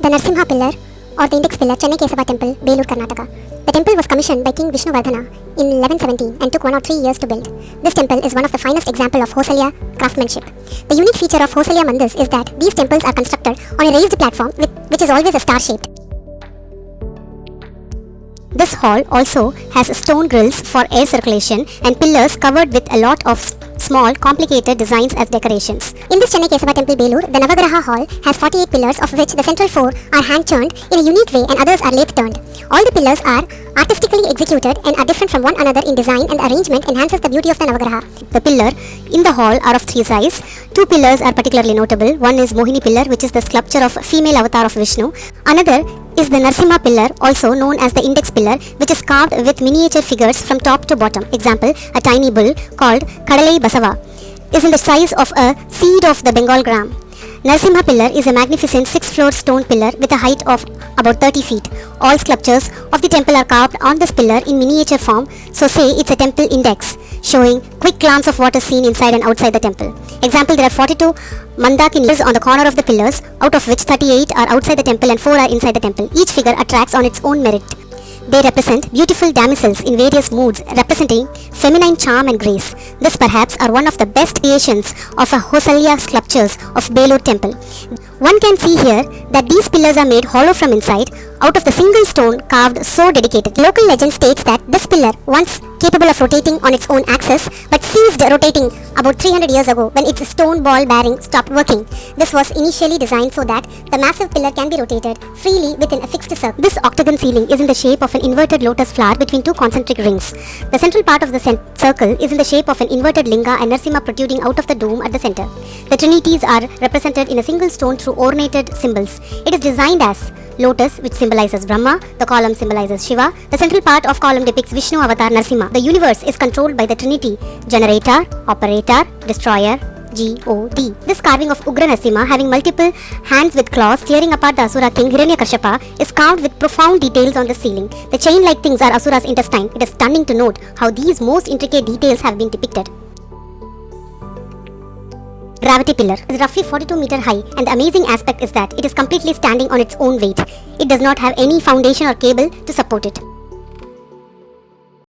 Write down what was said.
The Narasimha Pillar or the Index Pillar, Chennai Kesava Temple, Belur, Karnataka. The temple was commissioned by King Vishnuvardhana in 1170 and took 1 or 3 years to build. This temple is one of the finest examples of Hosalya craftsmanship. The unique feature of Hosalya Mandirs is that these temples are constructed on a raised platform which is always a star-shaped. This hall also has stone grills for air circulation and pillars covered with a lot of small, complicated designs as decorations. In this Chennai Kesava Temple, Belur, the Navagraha hall has 48 pillars, of which the central 4 are hand-turned in a unique way and others are lathe-turned. All the pillars are artistically executed and are different from one another in design, and the arrangement enhances the beauty of the Navagraha. The pillar in the hall are of 3 sizes. 2 pillars are particularly notable. One is Mohini pillar, which is the sculpture of female avatar of Vishnu. Another is the Narasimha pillar, also known as the Index pillar, which is carved with miniature figures from top to bottom. Example, a tiny bull called Kadalai Basava is in the size of a seed of the Bengal gram. Narasimha pillar is a magnificent 6-floor stone pillar with a height of about 30 feet. All sculptures of the temple are carved on this pillar in miniature form, so say it's a temple index, showing quick glance of what is seen inside and outside the temple. Example, there are 42 Mandakini on the corner of the pillars, out of which 38 are outside the temple and 4 are inside the temple. Each figure attracts on its own merit. They represent beautiful damsels in various moods, representing feminine charm and grace. This perhaps are one of the best creations of a Hosalya sculptures of Belur temple. One can see here that these pillars are made hollow from inside, out of the single stone carved so dedicated. Local legend states that this pillar, once capable of rotating on its own axis, but ceased rotating about 300 years ago when its stone ball bearing stopped working. This was initially designed so that the massive pillar can be rotated freely within a fixed circle. This octagon ceiling is in the shape of an inverted lotus flower between 2 concentric rings. The central part of the circle is in the shape of an inverted linga and Narasimha protruding out of the dome at the center. The trinities are represented in a single stone through ornated symbols. It is designed as lotus, which symbolizes Brahma, the column symbolizes Shiva, the central part of column depicts Vishnu avatar Narasimha. The universe is controlled by the Trinity, generator, operator, destroyer, God. This carving of Ugra Narasimha, having multiple hands with claws tearing apart the Asura king Hiranyakashipa, is carved with profound details on the ceiling. The chain-like things are Asura's intestine. It is stunning to note how these most intricate details have been depicted. Gravity pillar is roughly 42 meter high, and the amazing aspect is that it is completely standing on its own weight. It does not have any foundation or cable to support it.